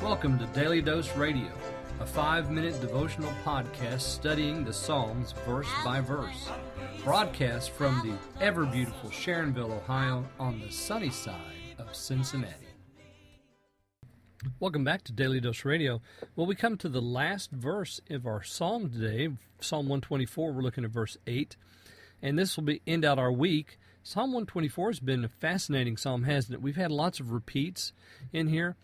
Welcome to Daily Dose Radio, a 5-minute devotional podcast studying the Psalms verse by verse. Broadcast from the ever-beautiful Sharonville, Ohio, on the sunny side of Cincinnati. Welcome back to Daily Dose Radio. Well, we come to the last verse of our psalm today, Psalm 124. We're looking at verse 8, and this will end out our week. Psalm 124 has been a fascinating psalm, hasn't it? We've had lots of repeats in here.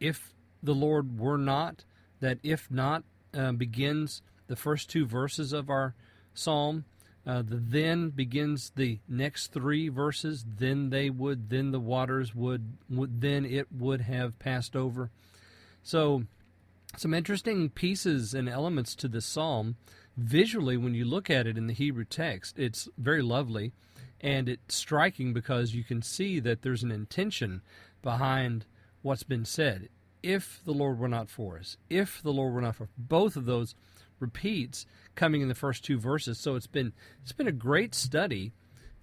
If the Lord were not, that if not begins the first two verses of our psalm. The then begins the next three verses. Then they would, then the waters would, then it would have passed over. So some interesting pieces and elements to this psalm. Visually, when you look at it in the Hebrew text, it's very lovely, and it's striking because you can see that there's an intention behind what's been said. If the Lord were not for us, if the Lord were not for us. Both of those repeats coming in the first two verses. So it's been a great study.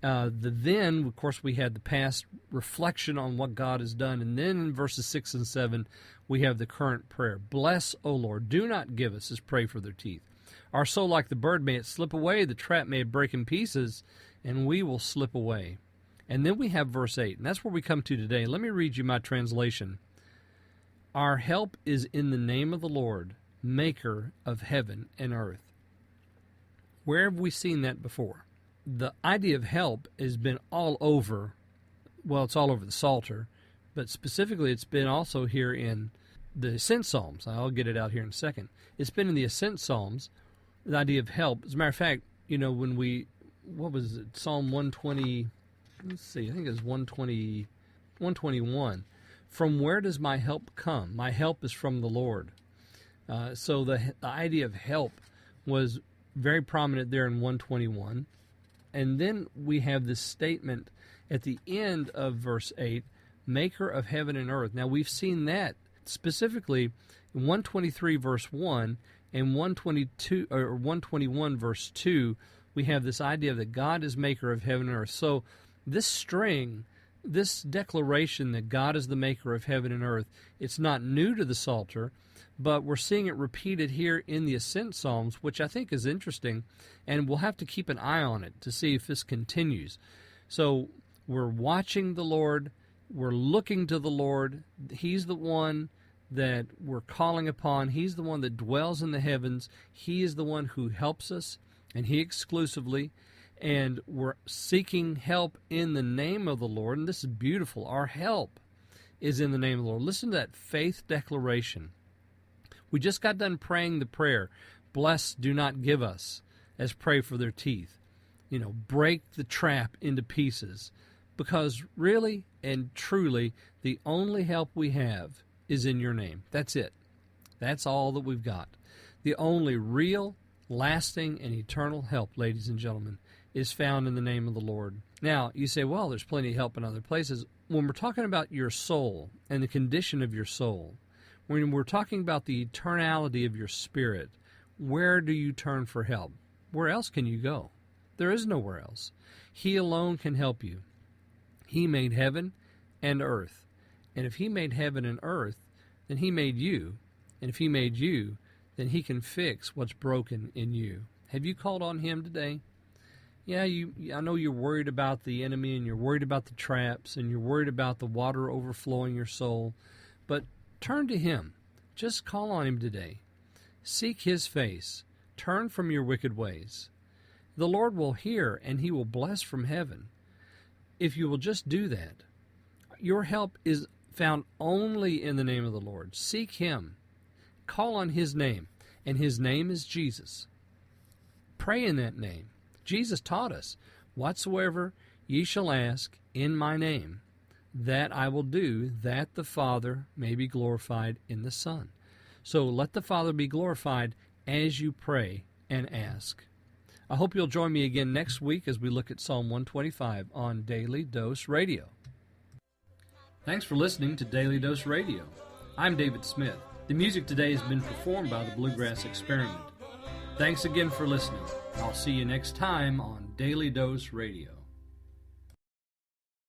Then, of course, we had the past reflection on what God has done. And then in verses 6 and 7, we have the current prayer. Bless, O Lord, do not give us as prey for their teeth. Our soul, like the bird, may it slip away. The trap may it break in pieces, and we will slip away. And then we have verse 8, and that's where we come to today. Let me read you my translation. Our help is in the name of the Lord, maker of heaven and earth. Where have we seen that before? The idea of help has been all over, well, it's all over the Psalter, but specifically it's been also here in the Ascent Psalms. I'll get it out here in a second. It's been in the Ascent Psalms, the idea of help. As a matter of fact, when what was it, Psalm 120, let's see, I think it was 121. From where does my help come? My help is from the Lord. So the idea of help was very prominent there in 121. And then we have this statement at the end of verse 8, maker of heaven and earth. Now we've seen that specifically in 123 verse 1 and 122 or 121 verse 2. We have this idea that God is maker of heaven and earth. So this string, this declaration that God is the maker of heaven and earth, it's not new to the Psalter, but we're seeing it repeated here in the Ascent Psalms, which I think is interesting, and we'll have to keep an eye on it to see if this continues. So we're watching the Lord, we're looking to the Lord. He's the one that we're calling upon. He's the one that dwells in the heavens. He is the one who helps us, and He exclusively. And we're seeking help in the name of the Lord. And this is beautiful. Our help is in the name of the Lord. Listen to that faith declaration. We just got done praying the prayer, bless, do not give us as prey for their teeth. Break the trap into pieces. Because really and truly, the only help we have is in your name. That's it. That's all that we've got. The only real, lasting, and eternal help, ladies and gentlemen, is found in the name of the Lord. Now, you say, well, there's plenty of help in other places. When we're talking about your soul and the condition of your soul, when we're talking about the eternality of your spirit, where do you turn for help? Where else can you go? There is nowhere else. He alone can help you. He made heaven and earth. And if He made heaven and earth, then He made you. And if He made you, then He can fix what's broken in you. Have you called on Him today? Yeah, I know you're worried about the enemy, and you're worried about the traps, and you're worried about the water overflowing your soul. But turn to Him. Just call on Him today. Seek His face. Turn from your wicked ways. The Lord will hear, and He will bless from heaven. If you will just do that, your help is found only in the name of the Lord. Seek Him. Call on His name, and His name is Jesus. Pray in that name. Jesus taught us, whatsoever ye shall ask in my name, that I will do, that the Father may be glorified in the Son. So let the Father be glorified as you pray and ask. I hope you'll join me again next week as we look at Psalm 125 on Daily Dose Radio. Thanks for listening to Daily Dose Radio. I'm David Smith. The music today has been performed by the Bluegrass Experiment. Thanks again for listening. I'll see you next time on Daily Dose Radio.